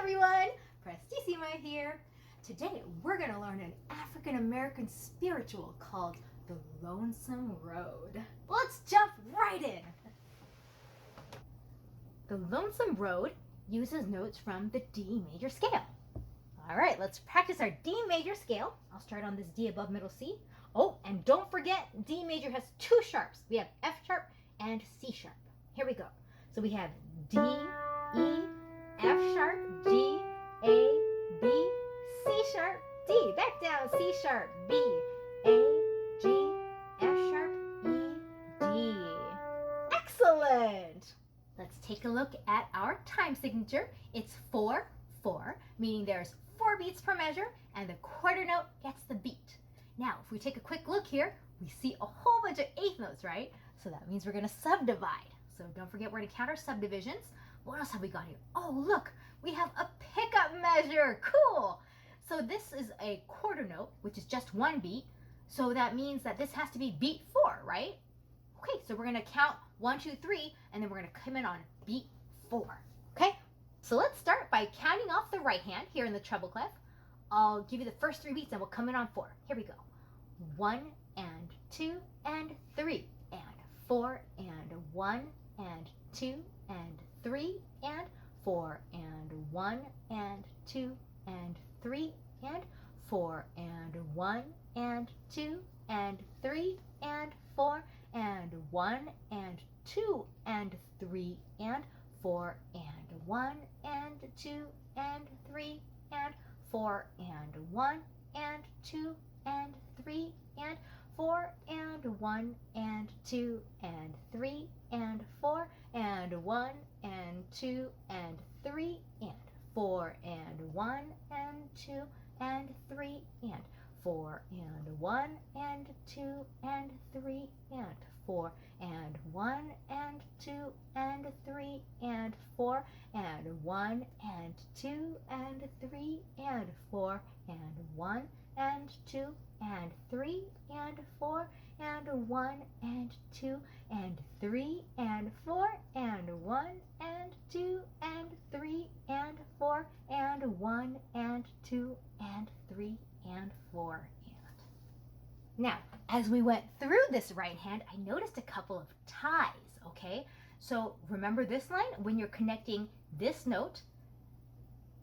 everyone, Prestissima here. Today we're going to learn an African American spiritual called the Lonesome Road. Let's jump right in. The Lonesome Road uses notes from the D major scale. All right, let's practice our D major scale. I'll start on this D above middle C. Oh, and don't forget D major has two sharps. We have F sharp and C sharp. Here we go. So we have D, E, F sharp, G, A, B, C sharp, D. Back down, C sharp, B, A, G, F sharp, E, D. Excellent! Let's take a look at our time signature. It's 4/4, meaning there's 4 beats per measure, and the quarter note gets the beat. Now, if we take a quick look here, we see a whole bunch of eighth notes, right? So that means we're going to subdivide. So don't forget we're going to count our subdivisions. What else have we got here? Oh, look, we have a pickup measure. Cool. So this is a quarter note, which is just 1 beat. So that means that this has to be beat 4, right? Okay, so we're going to count 1, 2, 3, and then we're going to come in on beat 4. Okay, so let's start by counting off the right hand here in the treble clef. I'll give you the first 3 beats and we'll come in on 4. Here we go. 1 and 2 and 3 and 4 and 1 and 2 and 3 and 4 and 1 and 2 and 3 and 4 and 1 and 2 and 3 and 4 and 1 and 2 and 3 and 4 and 1 and 2 and 3 and 4 and 1 and 2 and 3 and 4 and 1 and 2 and 3 and 4 and 1 and 2 and 3 and 4 and 1 and 2 and 3 and 4 and 1 and 2 and 3 and 4 and 1 and 2 and 3 and 4 and 1 and 2 and 3 and 4 and 1 and 2 and 3 and 4 and 1 and 2 and 3 and 4 and 1 and 2 and 3 and 4 and 1 and 2 and 3 and 4 and. Now, as we went through this right hand, I noticed a couple of ties, okay? So remember this line? When you're connecting this note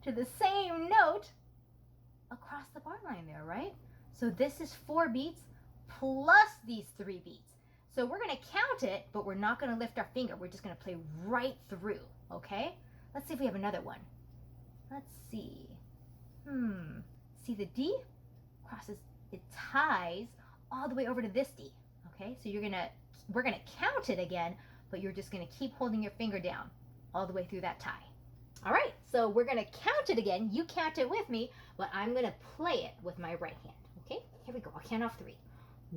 to the same note across the bar line there, right? So this is 4 beats plus these 3 beats. So we're going to count it, but we're not going to lift our finger. We're just going to play right through, okay? Let's see if we have another one. Let's see. See the D crosses, it ties all the way over to this D, okay? So we're going to count it again, but you're just going to keep holding your finger down all the way through that tie. All right, so we're going to count it again. You count it with me, but I'm going to play it with my right hand, okay? Here we go. I'll count off 3.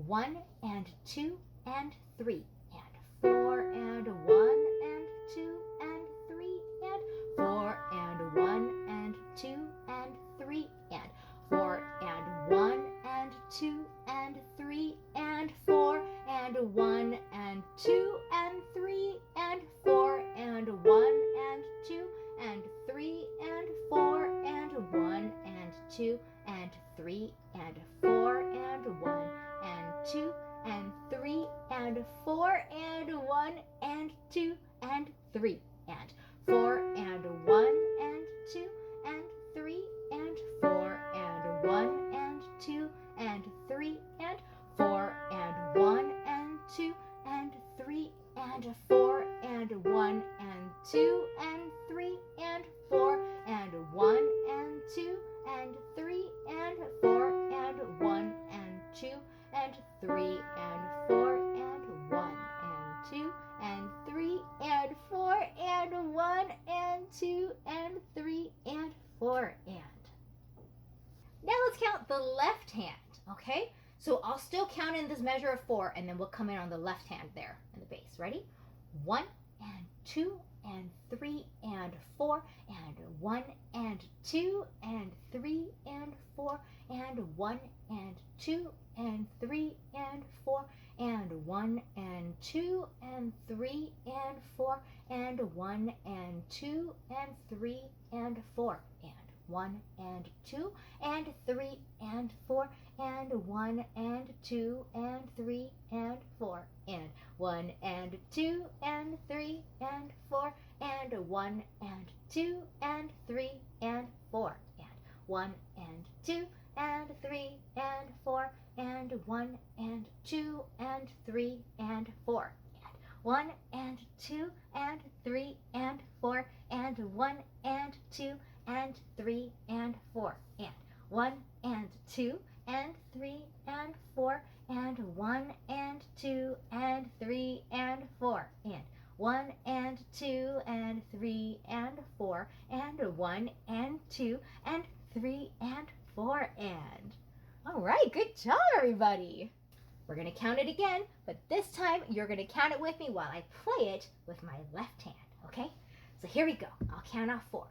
1 and 2 and 3 and 4 and 1 and 2 and 3 and 4 and 1 and 2 and 3 and 4 and 1 and 2 and 3 and 4 and 1 and 2 and 3 and 4 and 1 and 2 and 3 and 4 and 1 and 2 and 3 and 4 and 1 and 2 and 3 and 4 and 1 and 2 and 3 and 4 and 1 and 2 and 3 and 4 and 1 and 2 and 3 and 4 and 1 and 2 and 3 and 4 and 1 and 2 and 3 and 4 and 1 and 2 and 3 and 4 and 1 and 2 and 3 and 4 and 1 and 2 and 3 and 4 and 1 and 2 and 3 and 4 and. Now let's count the left hand, okay? So I'll still count in this measure of 4, and then we'll come in on the left hand there in the bass. Ready? 1 and 2 and 3 and 4 and 1 and 2 and 3 and 4 and 1 and 2 and 3 and 4 and 1 and 2 and 3 and 4 and 1 and 2 and 3 and 4 and 1 and 2 and 3 and 4 and 1 and 2 and 3 and 4 and 1 and 2 and 3 and 4 and 1 and 2 and 3 and 4 and 1 and 2 and 3 and 4 and 1 and 2 and 3 and 4 and 1 and 2 and 3 and 4 and 1 and 2 and 3 and 4 and 1 and 2 and 3 and 4 and 1 and 2 and 3 and 4 and 1 and 2 and 3 and 4 and 1 and 2 and 3 and 4 and. All right, good job, everybody. We're going to count it again, but this time you're going to count it with me while I play it with my left hand, okay? So here we go. I'll count off 4.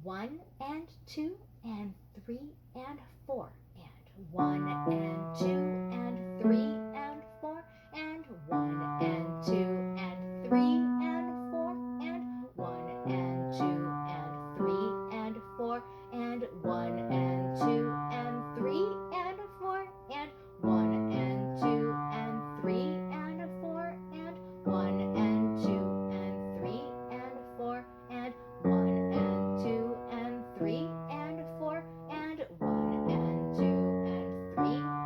1 and 2 and 3 and 4 and 1 and 2 and 3 and 4 and 1 and 2 and 3 and 4 and 1 and 2 and 3 and 4 and 1 and 2 and 3 and 4 and 1 and 2 and 3 and 4 and 1 and 2 and 3 and 4 and 1 and 2 and 3 and 4 and 1 and 2 and 3 and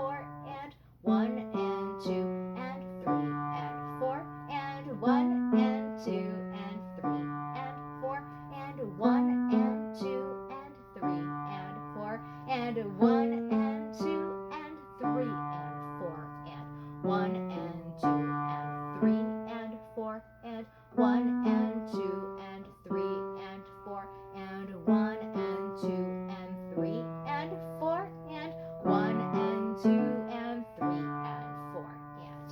4 and 1 and 2 and 3 and 4 and 1 and 2 and 3 and 4 and 1 and 2 and 3 and 4 and 1 and 2 and 3 and 4 and 1 and 2 and 3 and 4 and 1 and 2 and 3 and 4 and 1 and 2 and 3 and 4 and 1 and 2 and 3 and 4 and.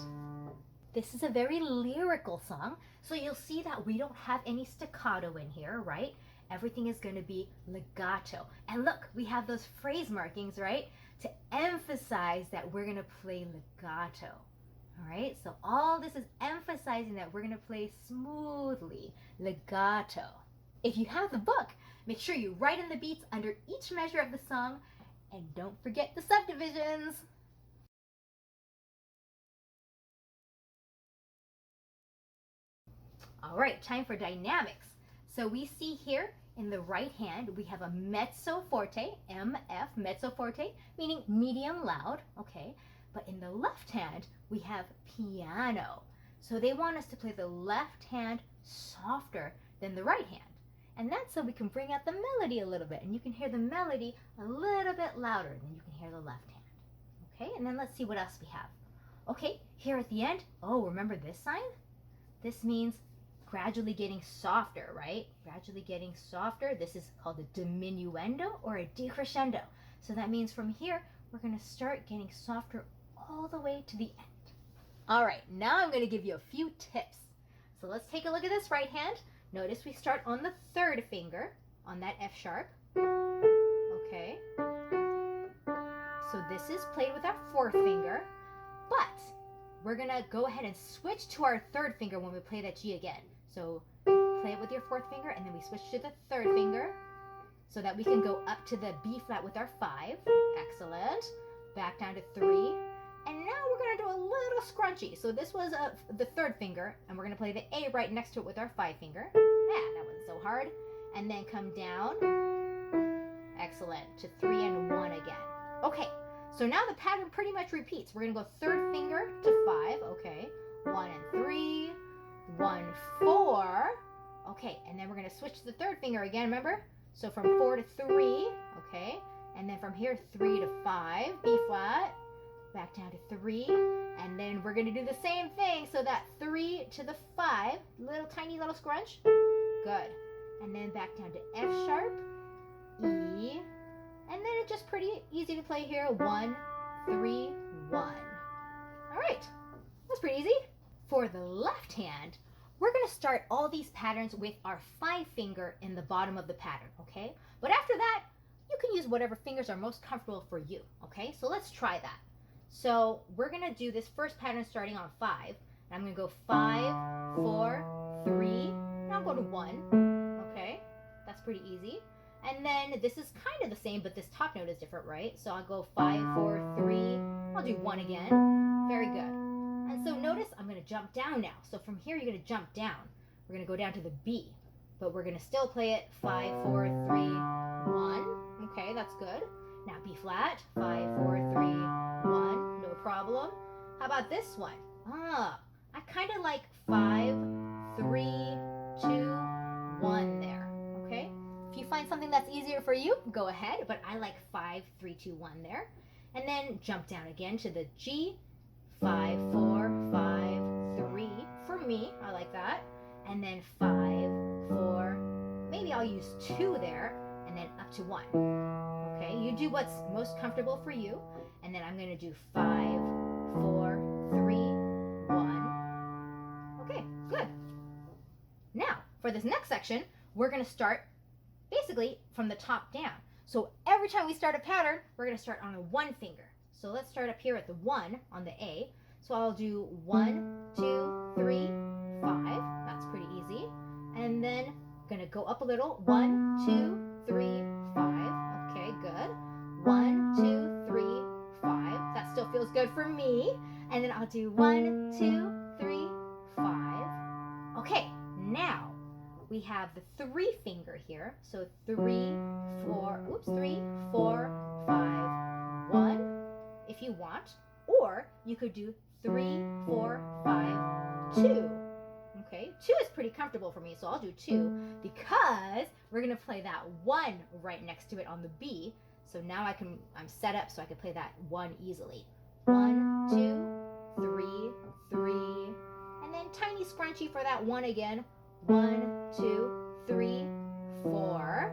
This is a very lyrical song, so you'll see that we don't have any staccato in here, right? Everything is going to be legato. And look, we have those phrase markings, right? To emphasize that we're going to play legato. All right, so all this is emphasizing that we're going to play smoothly, legato. If you have the book, make sure you write in the beats under each measure of the song, and don't forget the subdivisions. All right, time for dynamics. So we see here in the right hand, we have a mezzo forte, MF, mezzo forte, meaning medium loud, okay? But in the left hand, we have piano. So they want us to play the left hand softer than the right hand. And that's so we can bring out the melody a little bit. And you can hear the melody a little bit louder than you can hear the left hand. Okay, and then let's see what else we have. Okay, here at the end, oh, remember this sign? This means gradually getting softer, right? Gradually getting softer. This is called a diminuendo or a decrescendo. So that means from here, we're going to start getting softer all the way to the end. All right, now I'm going to give you a few tips. So let's take a look at this right hand. Notice we start on the third finger on that F sharp. Okay. So this is played with our fourth finger, but we're going to go ahead and switch to our third finger when we play that G again. So play it with your fourth finger, and then we switch to the third finger so that we can go up to the B flat with our 5. Excellent. Back down to 3. And now we're going to do a little scrunchy. So this was the third finger, and we're going to play the A right next to it with our 5 finger. That wasn't so hard. And then come down. Excellent. To 3 and 1 again. Okay. So now the pattern pretty much repeats. We're going to go third finger to 5. Okay. 1 and 3. 1, 4. Okay. And then we're going to switch to the third finger again, remember? So from 4 to 3. Okay. And then from here, 3 to 5. B flat. Back down to 3, and then we're going to do the same thing, so that 3 to the 5, tiny little scrunch, good, and then back down to F sharp, E, and then it's just pretty easy to play here, 1, 3, 1. All right, that's pretty easy. For the left hand, we're going to start all these patterns with our 5 finger in the bottom of the pattern, okay? But after that, you can use whatever fingers are most comfortable for you, okay? So let's try that. So we're going to do this first pattern starting on 5. And I'm going to go 5, 4, 3, and I'll go to 1. Okay, that's pretty easy. And then this is kind of the same, but this top note is different, right? So I'll go 5, 4, 3. I'll do 1 again. Very good. And so notice I'm going to jump down now. So from here, you're going to jump down. We're going to go down to the B, but we're going to still play it 5, 4, 3, 1. Okay, that's good. Now B flat, 5, 4, 3, 1. No problem. How about this one? I kind of like 5, 3, 2, 1 there. Okay. If you find something that's easier for you, go ahead. But I like 5, 3, 2, 1 there. And then jump down again to the G. 5, 4, 5, 3. For me, I like that. And then 5, 4. Maybe I'll use 2 there. And then up to 1. Okay, you do what's most comfortable for you. And then I'm going to do 5, 4, 3, 1. Okay, good. Now, for this next section, we're going to start basically from the top down. So every time we start a pattern, we're going to start on a 1 finger. So let's start up here at the 1 on the A. So I'll do 1, 2, 3, 5. That's pretty easy. And then I'm going to go up a little. 1, 2, 3, 5. Okay, good. 1, 2, 3, 5. That still feels good for me. And then I'll do 1, 2, 3, 5. Okay, now we have the 3 finger here. So 3, 4, 5, 1 if you want. Or you could do 3, 4, 5, 2. Okay, 2 is pretty comfortable for me, so I'll do 2 because we're going to play that 1 right next to it on the B. So now I'm set up so I can play that 1 easily. 1, 2, 3, 3, and then tiny scrunchy for that 1 again. 1, 2, 3, 4.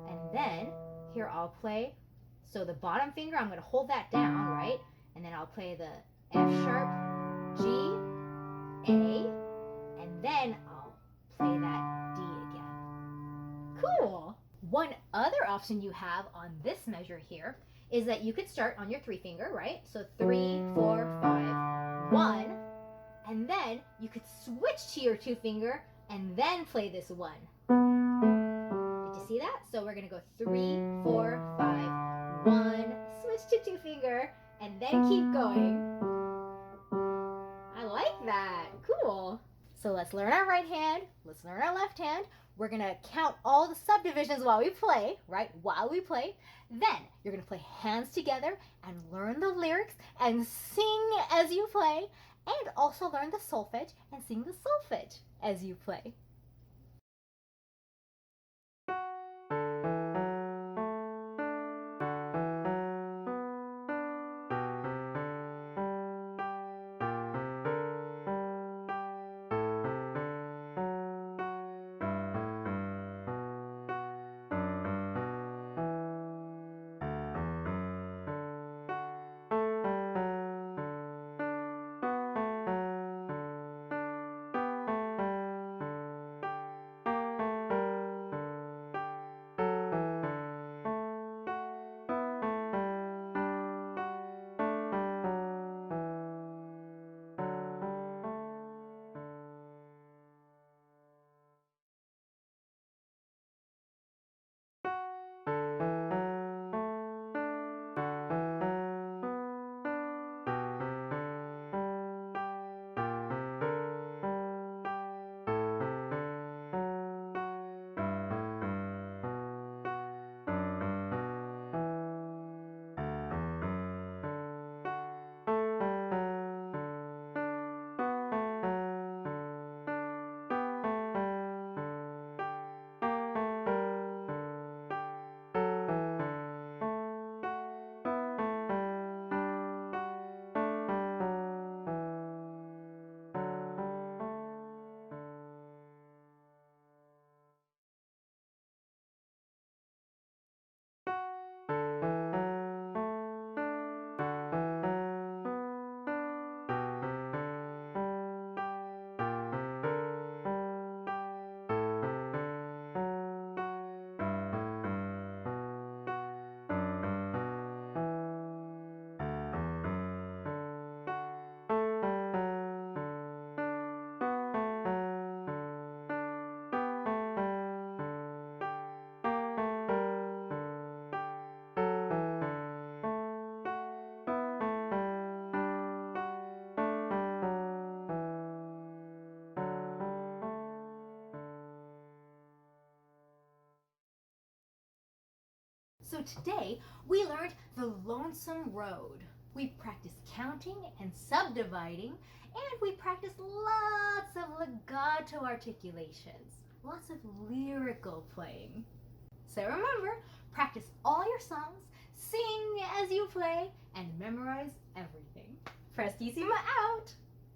And then here I'll play. So the bottom finger, I'm going to hold that down, right? And then I'll play the F sharp, G, A, and then I'll play that D again. Cool. One other option you have on this measure here is that you could start on your 3 finger, right? So 3, 4, 5, 1, and then you could switch to your 2 finger and then play this 1. Did you see that? So we're going to go 3, 4, 5, 1, switch to 2 finger, and then keep going. I like that. Cool. So let's learn our right hand. Let's learn our left hand. We're going to count all the subdivisions while we play, right? While we play. Then you're going to play hands together and learn the lyrics and sing as you play, and also learn the solfege and sing the solfege as you play. So today we learned the Lonesome Road. We practiced counting and subdividing, and we practiced lots of legato articulations, lots of lyrical playing. So remember, practice all your songs, sing as you play, and memorize everything. Prestissima out!